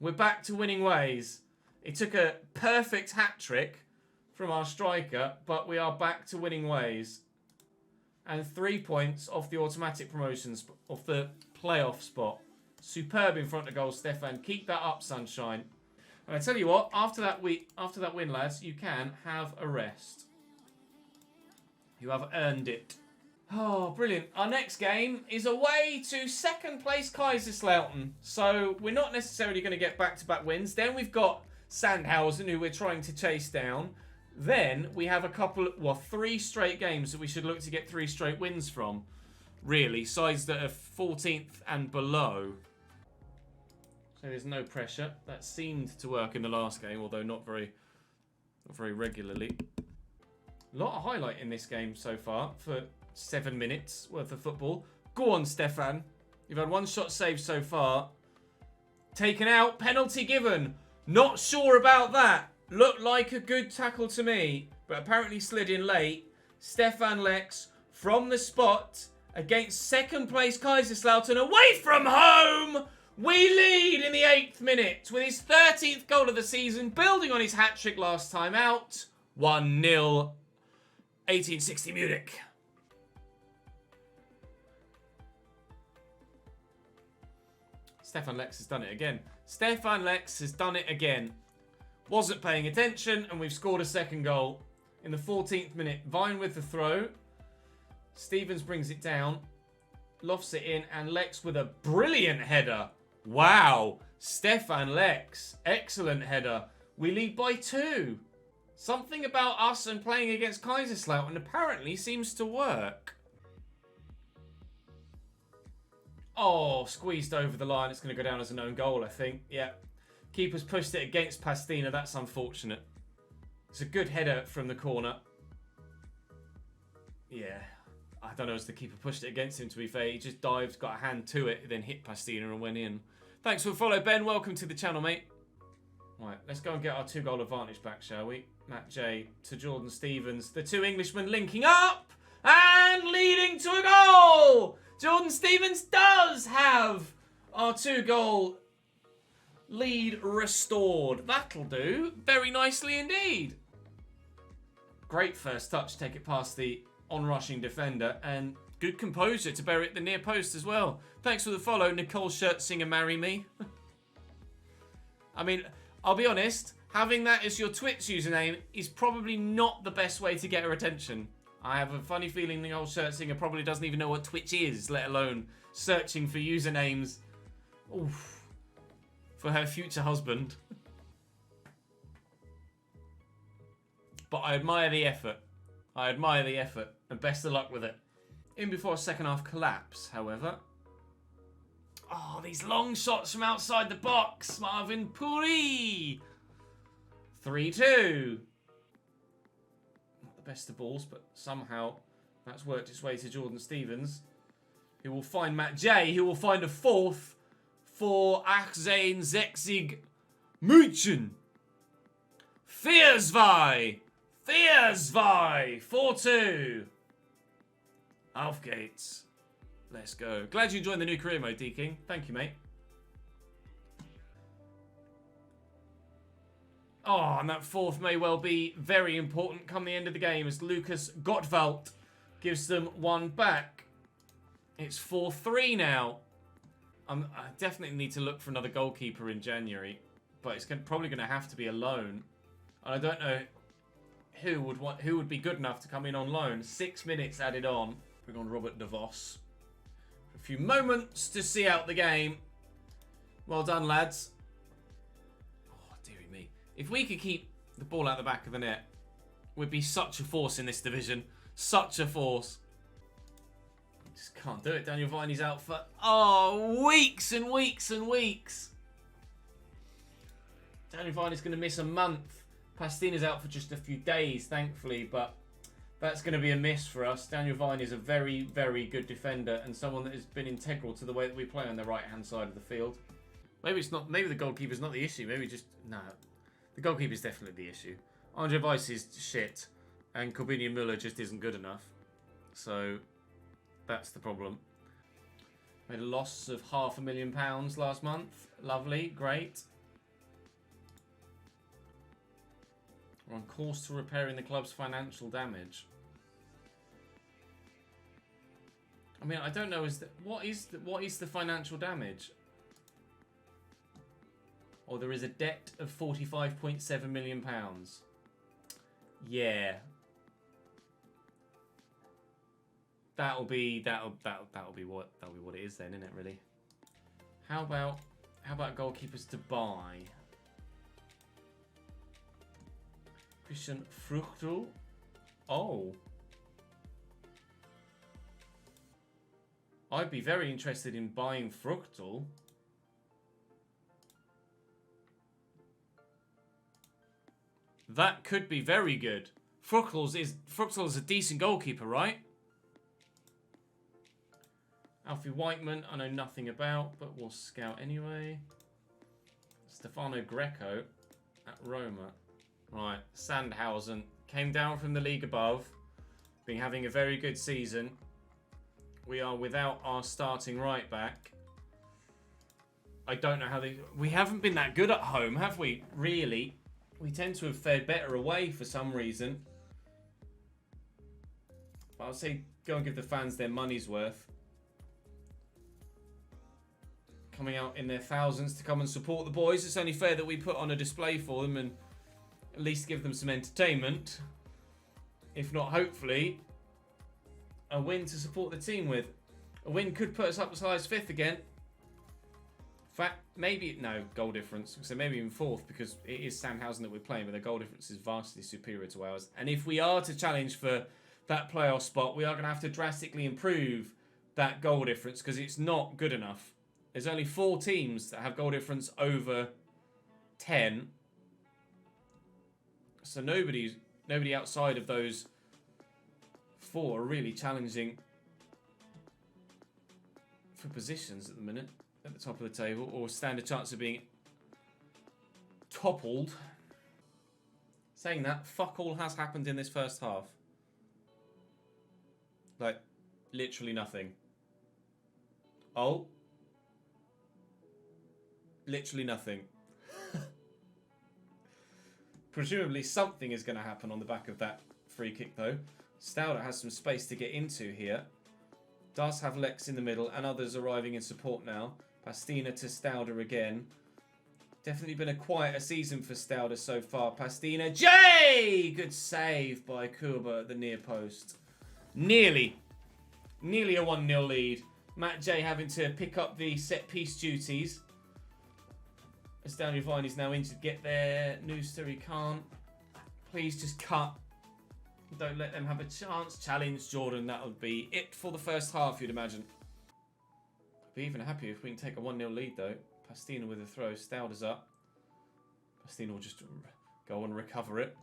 We're back to winning ways. It took a perfect hat-trick from our striker, but we are back to winning ways. And 3 points off the automatic promotions, off the playoff spot. Superb in front of goal, Stefan. Keep that up, sunshine. And I tell you what, after that win, lads, you can have a rest. You have earned it. Oh, brilliant. Our next game is away to second place Kaiserslautern. So we're not necessarily going to get back-to-back wins. Then we've got Sandhausen, who we're trying to chase down. Then we have 3 straight games that we should look to get 3 straight wins from. Really, sides that are 14th and below. So there's no pressure. That seemed to work in the last game, although not very regularly. A lot of highlight in this game so far for 7 minutes worth of football. Go on, Stefan. You've had 1 shot saved so far. Taken out. Penalty given. Not sure about that. Looked like a good tackle to me, but apparently slid in late. Stefan Lex from the spot against second place Kaiserslautern away from home. We lead in the 8th minute with his 13th goal of the season, building on his hat-trick last time out. 1-0, 1860 Munich. Stefan Lex has done it again. Stefan Lex has done it again. Wasn't paying attention, and we've scored a second goal in the 14th minute. Vine with the throw. Stevens brings it down. Lofts it in, and Lex with a brilliant header. Wow. Stefan Lex. Excellent header. We lead by 2. Something about us and playing against Kaiserslautern apparently seems to work. Oh, squeezed over the line. It's going to go down as an own goal, I think. Yeah. Keeper's pushed it against Pastina. That's unfortunate. It's a good header from the corner. Yeah. I don't know as the keeper pushed it against him, to be fair. He just dived, got a hand to it, then hit Pastina and went in. Thanks for the follow, Ben. Welcome to the channel, mate. Right, let's go and get our 2-goal advantage back, shall we? Matt J to Jordan Stevens. The 2 Englishmen linking up and leading to a goal! Jordan Stevens does have our 2-goal lead restored. That'll do. Very nicely indeed. Great first touch. Take it past the on-rushing defender. And good composure to bury it at the near post as well. Thanks for the follow, Nicole Schertzinger, marry me. I mean, I'll be honest. Having that as your Twitch username is probably not the best way to get her attention. I have a funny feeling Nicole Schertzinger probably doesn't even know what Twitch is, let alone searching for usernames. Oof. For her future husband. But I admire the effort. I admire the effort. And best of luck with it. In before a second half collapse, however. Oh, these long shots from outside the box. Marvin Puri. 3-2. Not the best of balls, but somehow that's worked its way to Jordan Stevens. Who will find Matt J. Who will find a 4th. For 1860 München. 4-2. 4-2. Auf geht's. Let's go. Glad you joined the new career mode, D-King. Thank you, mate. Oh, and that 4th may well be very important come the end of the game as Lucas Gottwald gives them 1 back. It's 4-3 now. I definitely need to look for another goalkeeper in January, but it's probably going to have to be a loan. And I don't know who would be good enough to come in on loan. 6 minutes added on. We're on Robert De Vos. A few moments to see out the game. Well done, lads. Oh, dearie me. If we could keep the ball out the back of the net, we'd be such a force in this division. Such a force. Just can't do it. Daniel Viney's out for, weeks and weeks and weeks. Daniel Viney's going to miss a month. Pastina's out for just a few days, thankfully, but that's going to be a miss for us. Daniel Vine is a very, very good defender and someone that has been integral to the way that we play on the right-hand side of the field. Maybe it's not. Maybe the goalkeeper's not the issue. Maybe just the goalkeeper's definitely the issue. Andre Weiss is shit, and Corbinian Müller just isn't good enough. So that's the problem. Made a loss of £500,000 last month. Lovely, great. We're on course to repairing the club's financial damage. I mean, I don't know. What is the financial damage? Or there is a debt of £45.7 million. Yeah. That'll be what it is then, isn't it? Really. How about goalkeepers to buy? Christian Fruchtel. Oh. I'd be very interested in buying Fruchtel. That could be very good. Fruchtel's is a decent goalkeeper, right? Alfie Whiteman, I know nothing about, but we'll scout anyway. Stefano Greco at Roma. Right, Sandhausen came down from the league above. Been having a very good season. We are without our starting right back. I don't know how we haven't been that good at home, have we? Really? We tend to have fared better away for some reason. But I'll say go and give the fans their money's worth. Coming out in their thousands to come and support the boys. It's only fair that we put on a display for them and at least give them some entertainment. If not, hopefully, a win to support the team with. A win could put us up as high as 5th again. Maybe, no, goal difference. So maybe even 4th because it is Sandhausen that we're playing, but the goal difference is vastly superior to ours. And if we are to challenge for that playoff spot, we are going to have to drastically improve that goal difference because it's not good enough. There's only 4 teams that have goal difference over 10. So nobody outside of those 4 are really challenging for positions at the minute at the top of the table or stand a chance of being toppled. Saying that, fuck all has happened in this first half. Like, literally nothing. Oh. Literally nothing. Presumably something is going to happen on the back of that free kick though. Stauder has some space to get into here. Does have Lex in the middle and others arriving in support now. Pastina to Stauder again. Definitely been a quieter season for Stauder so far. Pastina. Jay! Good save by Kuba at the near post. Nearly a 1-0 lead. Matt J having to pick up the set piece duties. As Daniel Vine is now in to get there. Nooster, he can't. Please just cut. Don't let them have a chance. Challenge Jordan. That would be it for the first half, you'd imagine. I'd be even happier if we can take a 1-0 lead, though. Pastina with a throw. Stauder's up. Pastina will just go and recover it.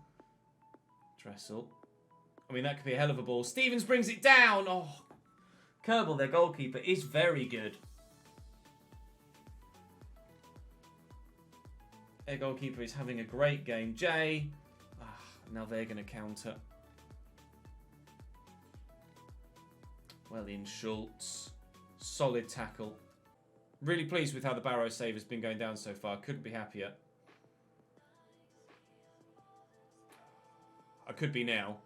Dressel. I mean, that could be a hell of a ball. Stevens brings it down. Oh, Kerbal, their goalkeeper, is very good. Their goalkeeper is having a great game. Jay. Now they're going to counter. Well in, Schultz. Solid tackle. Really pleased with how the Barrow save has been going down so far. Couldn't be happier. I could be now.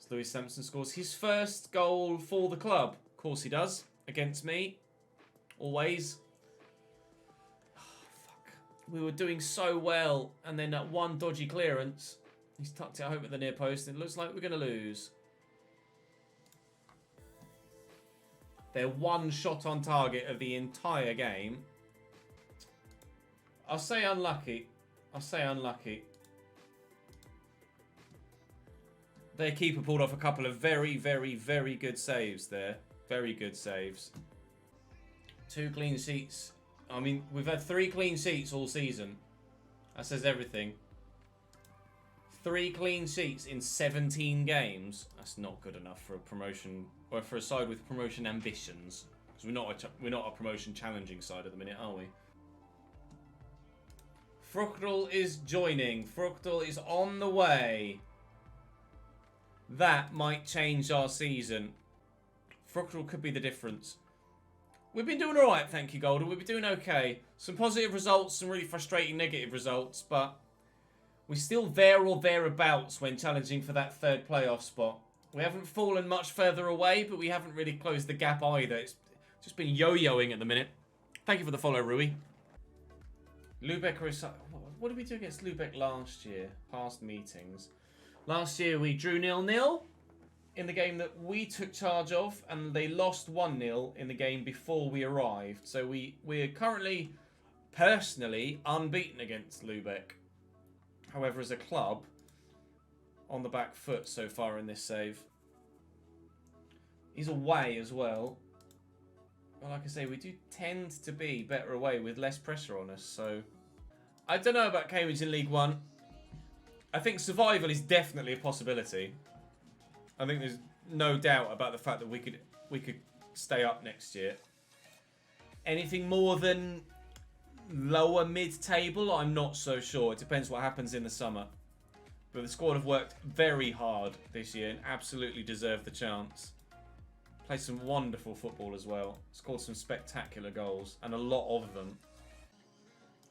As Lewis Sampson scores his first goal for the club. Of course he does. Against me. Always. We were doing so well, and then that one dodgy clearance, he's tucked it home at the near post, and it looks like we're going to lose. Their one shot on target of the entire game. I'll say unlucky. I'll say unlucky. Their keeper pulled off a couple of very, very, very good saves there. Very good saves. 2 clean sheets. I mean, we've had 3 clean sheets all season. That says everything. 3 clean sheets in 17 games. That's not good enough for a promotion, or for a side with promotion ambitions. Because we're not a promotion challenging side at the minute, are we? Fruchtel is joining. Fruchtel is on the way. That might change our season. Fruchtel could be the difference. We've been doing alright, thank you, Golden. We've been doing okay. Some positive results, some really frustrating negative results, but We're still there or thereabouts when challenging for that third playoff spot. We haven't fallen much further away, but we haven't really closed the gap either. It's just been yo-yoing at the minute. Thank you for the follow, Rui. Lübeck are... What did we do against Lübeck last year? Past meetings. Last year we drew 0-0 in the game that we took charge of, and they lost 1-0 in the game before we arrived. So we're currently, personally, unbeaten against Lübeck. However, as a club, on the back foot so far in this save. He's away as well. Well, like I say, we do tend to be better away with less pressure on us, so... I don't know about Cambridge in League One. I think survival is definitely a possibility. I think there's no doubt about the fact that we could stay up next year. Anything more than lower mid-table, I'm not so sure. It depends what happens in the summer. But the squad have worked very hard this year and absolutely deserve the chance. Played some wonderful football as well. Scored some spectacular goals, and a lot of them.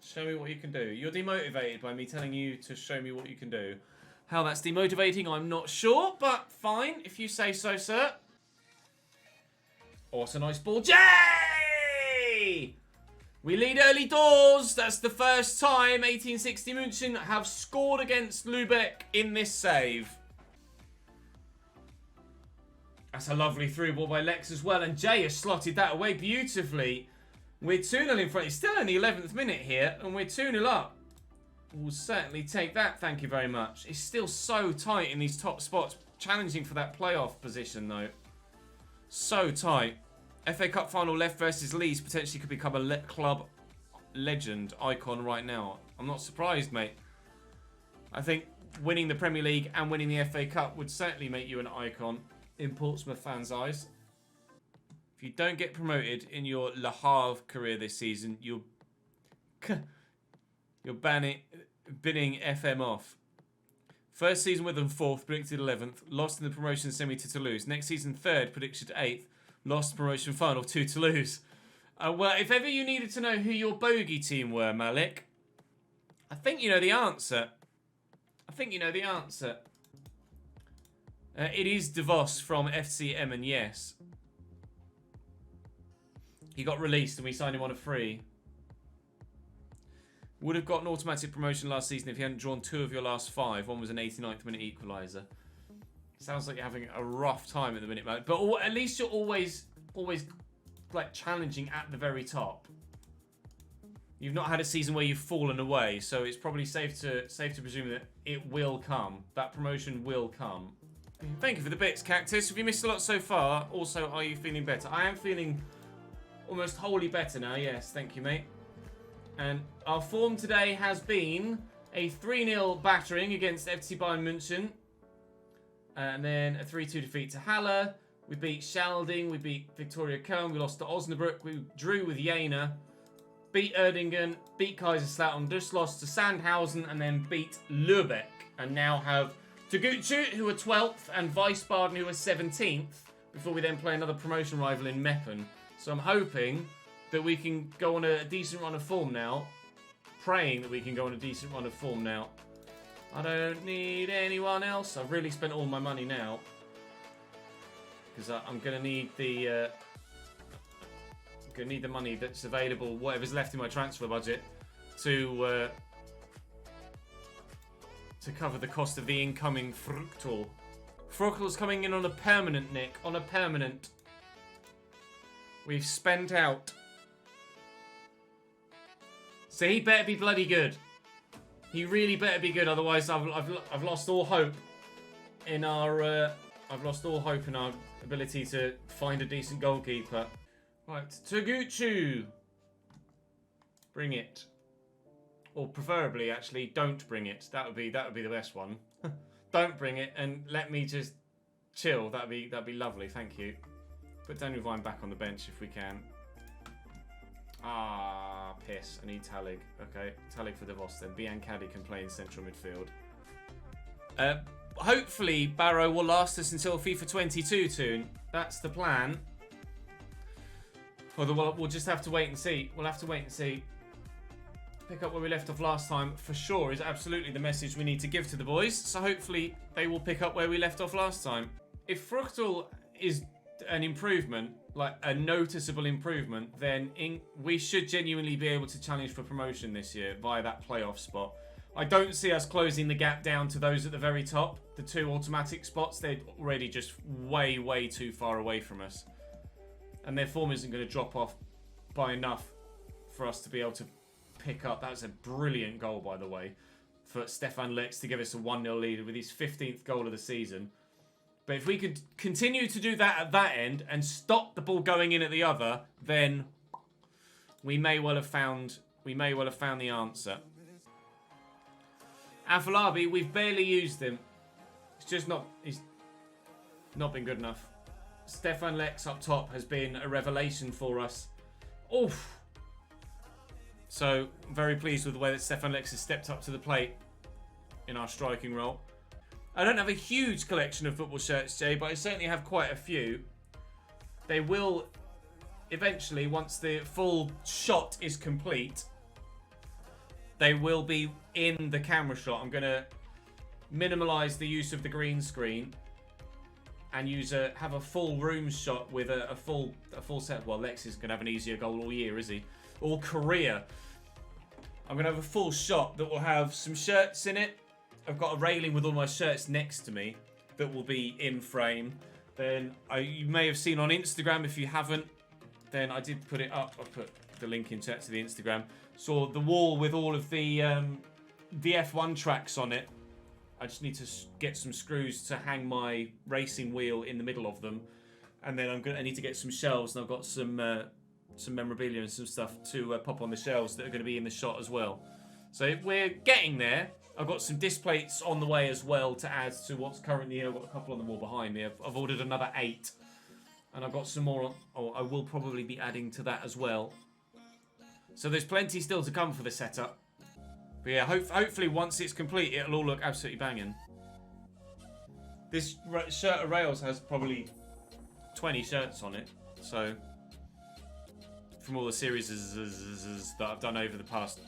Show me what you can do. You're demotivated by me telling you to show me what you can do. How that's demotivating, I'm not sure, but fine, if you say so, sir. Oh, it's a nice ball. Jay! We lead early doors. That's the first time 1860 München have scored against Lübeck in this save. That's a lovely through ball by Lex as well, and Jay has slotted that away beautifully. We're 2-0 in front. It's still only 11th minute here, and we're 2-0 up. We'll certainly take that, thank you very much. It's still so tight in these top spots. Challenging for that playoff position, though. So tight. FA Cup final left versus Leeds potentially could become a club legend icon right now. I'm not surprised, mate. I think winning the Premier League and winning the FA Cup would certainly make you an icon in Portsmouth fans' eyes. If you don't get promoted in your Le Havre career this season, you're binning FM off. First season with them 4th, predicted 11th. Lost in the promotion semi to Toulouse. Next season 3rd, predicted 8th. Lost promotion final to Toulouse. Well, if ever you needed to know who your bogey team were, Malik, I think you know the answer. It is De Vos from FC Emmen, yes. He got released and we signed him on a free. Would have got an automatic promotion last season if you hadn't drawn 2 of your last 5. One was an 89th minute equaliser. Sounds like you're having a rough time at the minute, mate. But at least you're always like challenging at the very top. You've not had a season where you've fallen away, so it's probably safe to presume that it will come. That promotion will come. Thank you for the bits, Cactus. Have you missed a lot so far? Also, are you feeling better? I am feeling almost wholly better now. Yes, thank you, mate. And our form today has been a 3-0 battering against FC Bayern München. And then a 3-2 defeat to Halle. We beat Schalding. We beat Victoria Köln. We lost to Osnabrück. We drew with Jena. Beat Erdingen. Beat Kaiserslautern. Just lost to Sandhausen. And then beat Lübeck. And now have Tegucigalpa, who are 12th. And Wiesbaden, who are 17th. Before we then play another promotion rival in Meppen. So I'm hoping that we can go on a decent run of form now. Praying that we can go on a decent run of form now. I don't need anyone else. I've really spent all my money now. Because I'm going to need the... money that's available, whatever's left in my transfer budget, to cover the cost of the incoming Fruchtel. Fruchtel's coming in on a permanent, Nick. On a permanent. We've spent out. So he better be bloody good. He really better be good, otherwise I've lost all hope in our ability to find a decent goalkeeper. Right, Tegucigalpa. Bring it. Or preferably, actually, don't bring it. That would be the best one. Don't bring it and let me just chill. That'd be lovely. Thank you. Put Daniel Vine back on the bench if we can. Ah, piss. I need Talig. Okay, Talig for De Vos then. Biancadi can play in central midfield. Hopefully, Barrow will last us until FIFA 22 soon. That's the plan. Although we'll just have to wait and see. We'll have to wait and see. pick up where we left off last time for sure is absolutely the message we need to give to the boys. So hopefully they will pick up where we left off last time. If Fruchtal is an improvement, like a noticeable improvement, then we should genuinely be able to challenge for promotion this year via that playoff spot. I don't see us closing the gap down to those at the very top. The 2 automatic spots, they're already just way, way too far away from us. And their form isn't going to drop off by enough for us to be able to pick up. That was a brilliant goal, by the way, for Stefan Lex to give us a 1-0 lead with his 15th goal of the season. But if we could continue to do that at that end and stop the ball going in at the other, then we may well have found the answer. Afolabi, we've barely used him. He's not been good enough. Stefan Lex up top has been a revelation for us. Oof. So, I'm very pleased with the way that Stefan Lex has stepped up to the plate in our striking role. I don't have a huge collection of football shirts, Jay, but I certainly have quite a few. They will eventually, once the full shot is complete, they will be in the camera shot. I'm going to minimalise the use of the green screen and have a full room shot with a full set. Well, Lex is going to have an easier goal all year, is he? All career. I'm going to have a full shot that will have some shirts in it. I've got a railing with all my shirts next to me that will be in frame. Then you may have seen on Instagram. If you haven't, then I did put it up. I put the link in chat to the Instagram. Saw the wall with all of the F1 tracks on it. I just need to get some screws to hang my racing wheel in the middle of them, and then I need to get some shelves, and I've got some memorabilia and some stuff to pop on the shelves that are going to be in the shot as well. So we're getting there. I've got some disc plates on the way as well to add to what's currently here. I've got a couple on the wall behind me. I've ordered another 8, and I've got some more. I will probably be adding to that as well. So there's plenty still to come for the setup. But yeah, hopefully once it's complete, it'll all look absolutely banging. This shirt of Rails has probably 20 shirts on it. So, from all the series that I've done over the past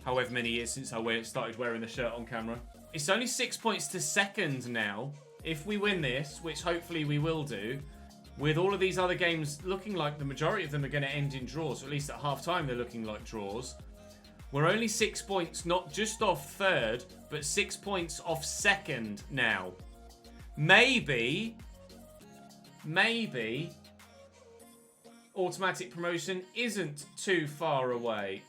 however many years since I started wearing the shirt on camera. It's only 6 points to second now. If we win this, which hopefully we will do, with all of these other games looking like the majority of them are going to end in draws, or at least at half-time they're looking like draws, we're only 6 points, not just off third, but 6 points off second now. Maybe automatic promotion isn't too far away.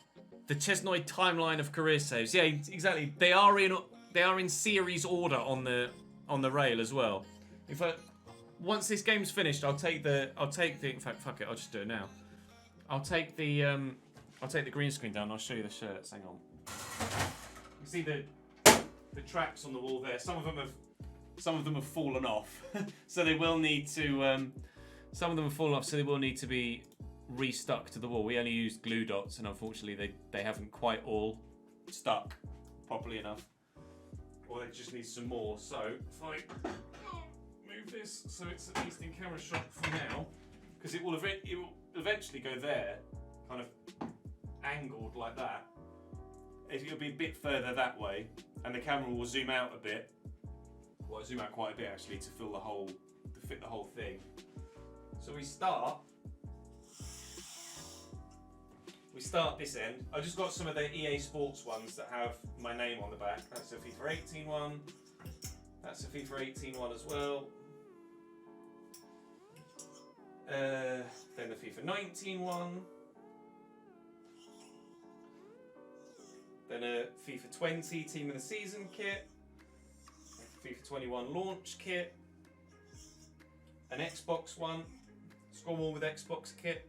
The Chesnoid timeline of career saves. Yeah, exactly. They are in series order on the rail as well. Once this game's finished, I'll take the in fact, fuck it, I'll just do it now. I'll take the green screen down. I'll show you the shirts. Hang on. You see the tracks on the wall there. Some of them have fallen off, so they will need to. Some of them have fallen off, so they will need to be restuck to the wall. We only used glue dots, and unfortunately, they haven't quite all stuck properly enough, or they just need some more. So if I move this so it's at least in camera shot for now, because it will eventually go there, kind of angled like that. It'll be a bit further that way, and the camera will zoom out a bit. Well, zoom out quite a bit actually to fit the whole thing. So we start this end. I just got some of the EA Sports ones that have my name on the back. That's a FIFA 18 one. That's a FIFA 18 one as well. Then the FIFA 19 one. Then a FIFA 20 Team of the Season kit. FIFA 21 launch kit. An Xbox one. Scorewall with Xbox kit.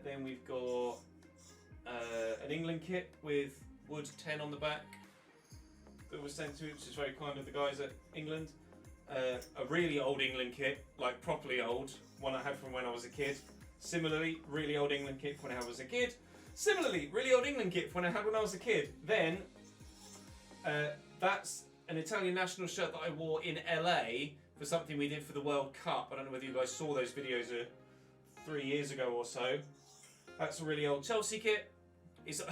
Then we've got an England kit with Wood 10 on the back that was sent to me, which is very kind of the guys at England. A really old England kit, like properly old, one I had from when I was a kid. Similarly, really old England kit from when I was a kid. Similarly, really old England kit from when I was a kid. Then, that's an Italian national shirt that I wore in LA for something we did for the World Cup. I don't know whether you guys saw those videos 3 years ago or so. That's a really old Chelsea kit. It's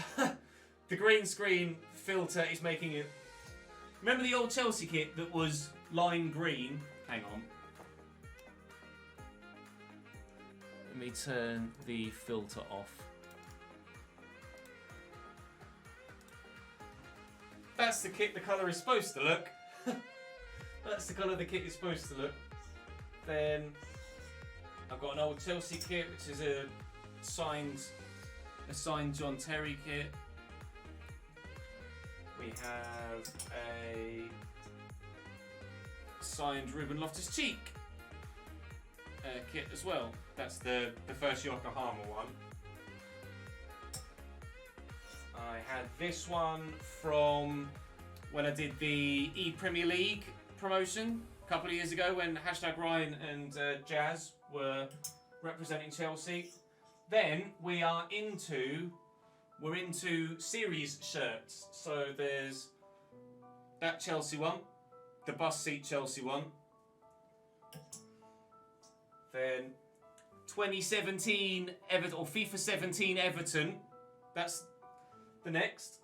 the green screen filter is making it. Remember the old Chelsea kit that was lime green? Hang on. Let me turn the filter off. That's the kit the colour is supposed to look. That's the colour the kit is supposed to look. Then I've got an old Chelsea kit, which is a signed John Terry kit. We have a signed Ruben Loftus-Cheek kit as well. That's the first Yokohama one. I had this one from when I did the E-Premier League promotion a couple of years ago when #Ryan and Jazz were representing Chelsea. Then we're into series shirts. So there's that Chelsea one, the bus seat Chelsea one. Then 2017 Everton or FIFA 17 Everton. That's the next.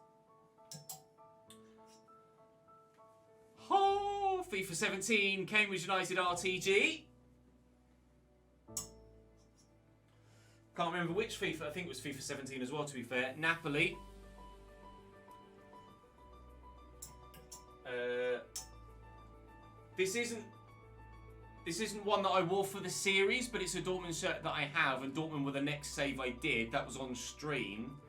Oh, FIFA 17 Cambridge United RTG. Can't remember which FIFA. I think it was FIFA 17 as well, to be fair. Napoli. This isn't one that I wore for the series, but it's a Dortmund shirt that I have, and Dortmund were the next save I did. That was on stream.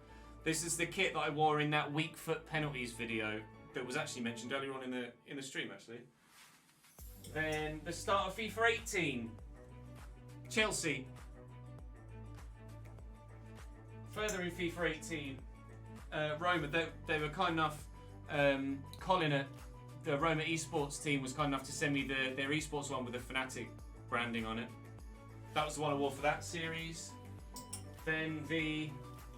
This is the kit that I wore in that weak foot penalties video that was actually mentioned earlier on in the stream, actually. Then the start of FIFA 18. Chelsea. Further in FIFA 18, Roma, they were kind enough, Colin at the Roma esports team was kind enough to send me their esports one with the Fnatic branding on it. That was the one I wore for that series. Then the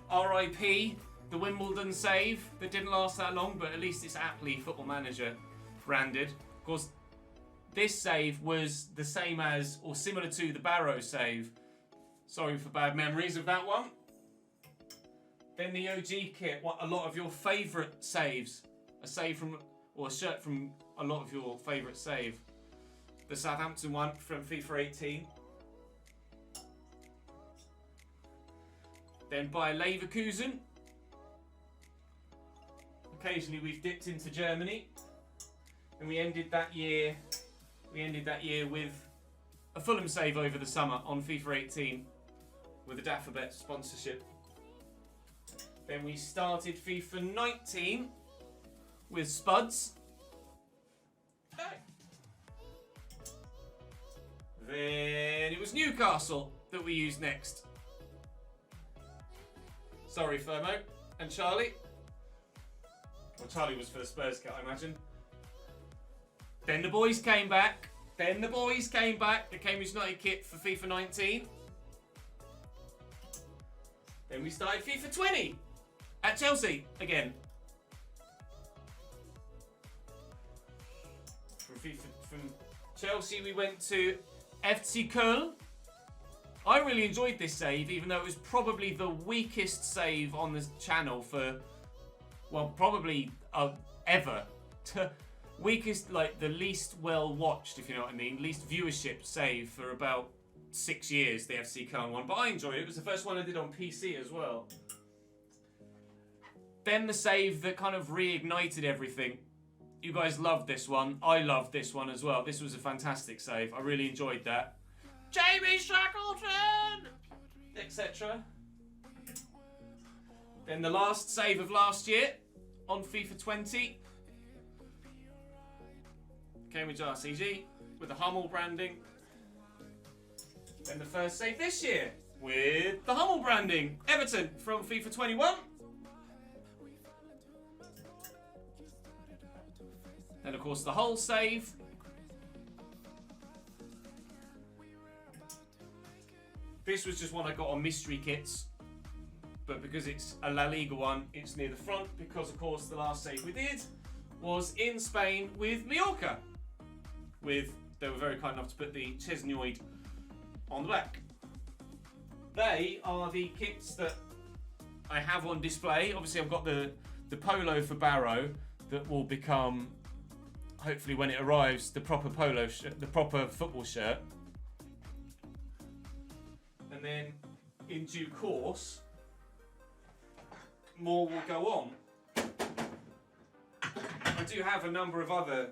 RIP, the Wimbledon save that didn't last that long, but at least it's aptly Football Manager branded. Of course, this save was the same as, or similar to, the Barrow save. Sorry for bad memories of that one. Then the OG kit, a lot of your favourite saves. A save from, or a shirt from a lot of your favourite save. The Southampton one from FIFA 18. Then by Leverkusen. Occasionally we've dipped into Germany. And we ended that year with a Fulham save over the summer on FIFA 18 with a Daffabet sponsorship. Then we started FIFA 19 with Spuds. Okay. Then it was Newcastle that we used next. Sorry, Fermo and Charlie. Well, Charlie was for the Spurs kit, I imagine. Then the boys came back. The Cambridge United kit for FIFA 19. Then we started FIFA 20 at Chelsea again. From Chelsea we went to FC Köln. I really enjoyed this save, even though it was probably the weakest save on the channel for, well, probably ever. Weakest, like the least well watched, if you know what I mean, least viewership save for about 6 years, the FC Köln one. But I enjoyed it. It was the first one I did on PC as well. Then the save that kind of reignited everything. You guys loved this one. I loved this one as well. This was a fantastic save. I really enjoyed that. Jamie Shackleton! Etc. Then the last save of last year on FIFA 20. Cambridge RCG with the Hummel branding. Then the first save this year with the Hummel branding. Everton from FIFA 21. Then of course the Hull save. This was just one I got on mystery kits. But because it's a La Liga one, it's near the front. Because of course the last save we did was in Spain with Mallorca. They were very kind enough to put the Chesnoid on the back. They are the kits that I have on display. Obviously, I've got the polo for Barrow that will become, hopefully when it arrives, the proper polo shirt, the proper football shirt. And then, in due course, more will go on. I do have a number of other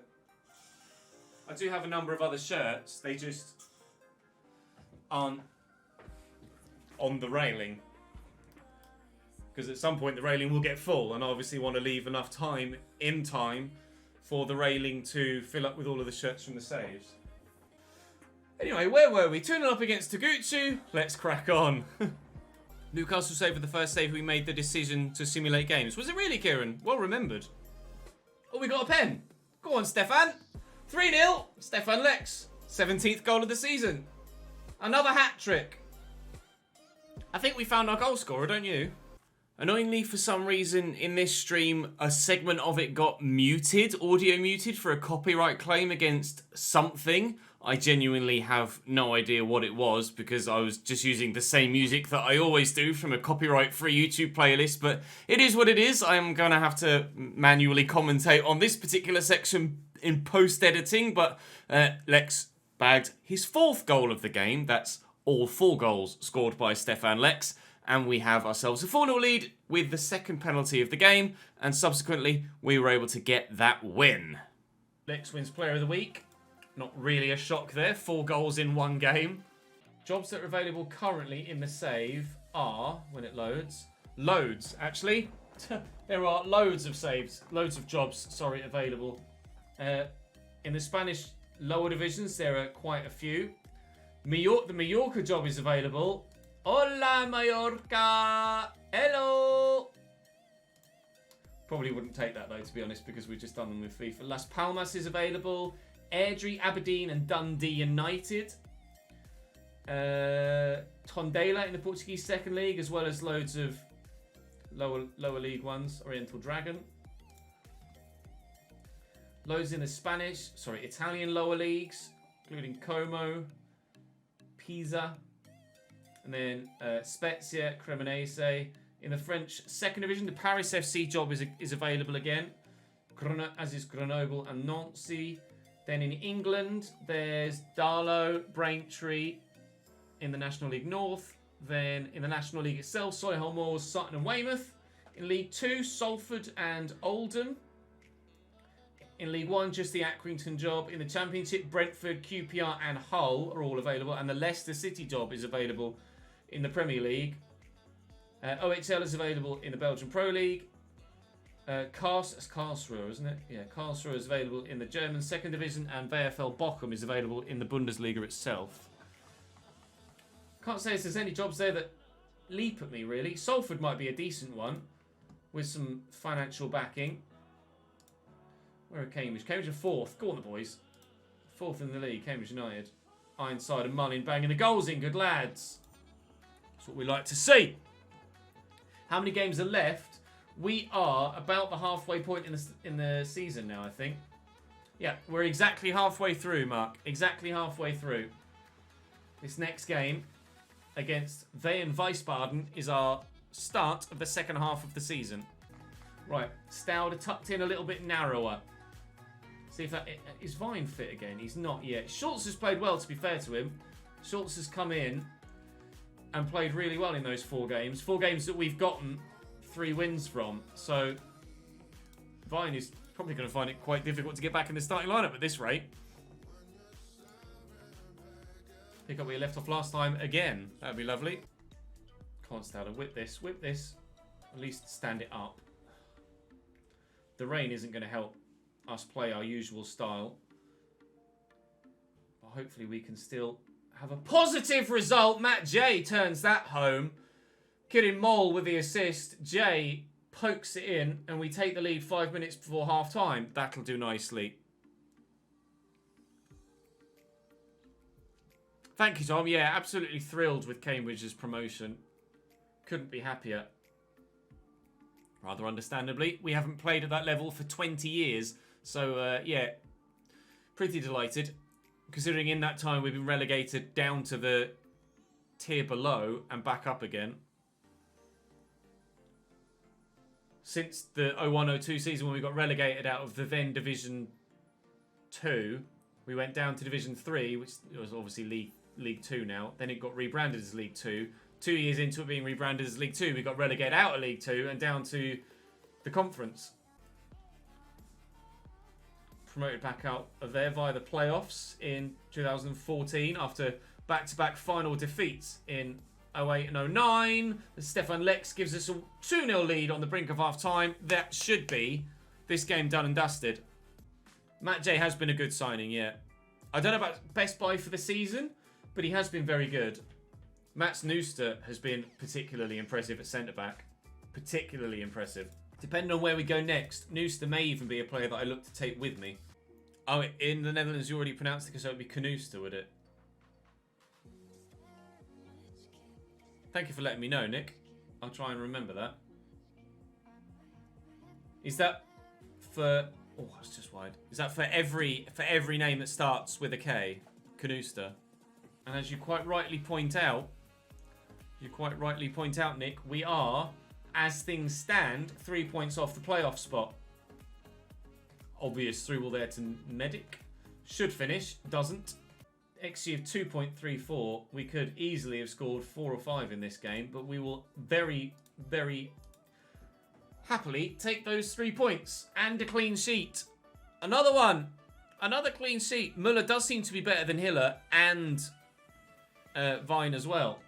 shirts. They just aren't on the railing. Because at some point the railing will get full, and I obviously want to leave enough time for the railing to fill up with all of the shirts from the saves. Anyway, where were we? 2-0 up against Taguchi. Let's crack on. Newcastle save with the first save. We made the decision to simulate games. Was it really, Kieran? Well remembered. Oh, we got a pen. Go on, Stefan. 3-0. Stefan Lex. 17th goal of the season. Another hat-trick. I think we found our goal scorer, don't you? Annoyingly, for some reason, in this stream, a segment of it got muted, audio muted, for a copyright claim against something. I genuinely have no idea what it was, because I was just using the same music that I always do from a copyright-free YouTube playlist, but it is what it is. I'm going to have to manually commentate on this particular section in post-editing, but Lex bagged his 4th goal of the game. That's all 4 goals scored by Stefan Lex. And we have ourselves a 4-0 lead with the 2nd penalty of the game. And subsequently, we were able to get that win. Lex wins Player of the Week. Not really a shock there. 4 goals in 1 game. Jobs that are available currently in the save are, when it loads, loads, actually. There are loads of saves, loads of jobs, sorry, available. In the Spanish lower divisions, there are quite a few. The Mallorca job is available. Hola, Mallorca! Hello! Probably wouldn't take that, though, to be honest, because we've just done them with FIFA. Las Palmas is available. Airdrie, Aberdeen and Dundee United. Tondela in the Portuguese 2nd League, as well as loads of lower league ones. Oriental Dragon. Loads in the Italian lower leagues, including Como, Pisa, and then Spezia, Cremonese. In the French 2nd Division, the Paris FC job is available again, as is Grenoble and Nancy. Then in England, there's Darlow, Braintree in the National League North. Then in the National League itself, Solihull Moors, Sutton and Weymouth. In League 2, Salford and Oldham. In League 1, just the Accrington job. In the Championship, Brentford, QPR and Hull are all available. And the Leicester City job is available in the Premier League. OHL is available in the Belgian Pro League. Karlsruhe, isn't it? Yeah, Karlsruhe is available in the German 2nd Division. And VfL Bochum is available in the Bundesliga itself. Can't say if there's any jobs there that leap at me, really. Salford might be a decent one with some financial backing. Where are Cambridge? Cambridge are 4th. Go on, the boys. 4th in the league, Cambridge United. Ironside and Mullin banging the goals in. Good lads. That's what we like to see. How many games are left? We are about the halfway point in the season now, I think. Yeah, we're exactly halfway through, Mark. Exactly halfway through. This next game against Wien Wiesbaden is our start of the 2nd half of the season. Right, Stauder tucked in a little bit narrower. See if that... Is Vine fit again? He's not yet. Schultz has played well, to be fair to him. Schultz has come in and played really well in those 4 games. 4 games that we've gotten 3 wins from. So, Vine is probably going to find it quite difficult to get back in the starting lineup at this rate. Pick up where you left off last time again. That'd be lovely. Can't Stauder. Whip this. Whip this. At least stand it up. The rain isn't going to help us play our usual style. But hopefully we can still have a positive result. Matt J turns that home. Kirin Mole with the assist. J pokes it in and we take the lead 5 minutes before half time. That'll do nicely. Thank you, Tom. Yeah, absolutely thrilled with Cambridge's promotion. Couldn't be happier. Rather understandably, we haven't played at that level for 20 years. So, yeah, pretty delighted. Considering in that time we've been relegated down to the tier below and back up again. since the 01-02 season when we got relegated out of the then Division 2. We went down to Division 3, which was obviously League 2 now. Then it got rebranded as League 2. 2 years into it being rebranded as League 2, we got relegated out of League 2 and down to the Conference. Promoted back out of there via the playoffs in 2014 after back-to-back final defeats in 08 and 09. Stefan Lex gives us a 2-0 lead on the brink of half-time. That should be this game done and dusted. Matt J has been a good signing, yeah. I don't know about best buy for the season, but he has been very good. Mats Nooster has been particularly impressive at centre-back. Particularly impressive. Depending on where we go next, Nooster may even be a player that I look to take with me. Oh, in the Netherlands you already pronounced it, so it would be Knooster, would it? Thank you for letting me know, Nick. I'll try and remember that. Is that for... Oh, that's just wide. Is that for every name that starts with a K? Knooster. And as you quite rightly point out, Nick, we are, as things stand, 3 points off the playoff spot. Obvious through all there to Medic. Should finish, doesn't. XG of 2.34. We could easily have scored 4 or 5 in this game, but we will very, very happily take those 3 points and a clean sheet. Another one. Another clean sheet. Muller does seem to be better than Hiller and Vine as well.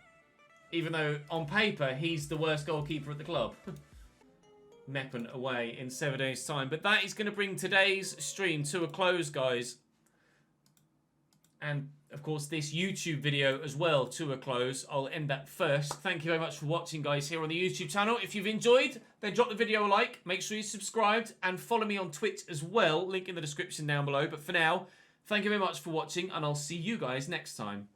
Even though, on paper, he's the worst goalkeeper at the club. Meppen away in 7 days' time. But that is going to bring today's stream to a close, guys. And, of course, this YouTube video as well to a close. I'll end that first. Thank you very much for watching, guys, here on the YouTube channel. If you've enjoyed, then drop the video a like. Make sure you're subscribed and follow me on Twitch as well. Link in the description down below. But for now, thank you very much for watching, and I'll see you guys next time.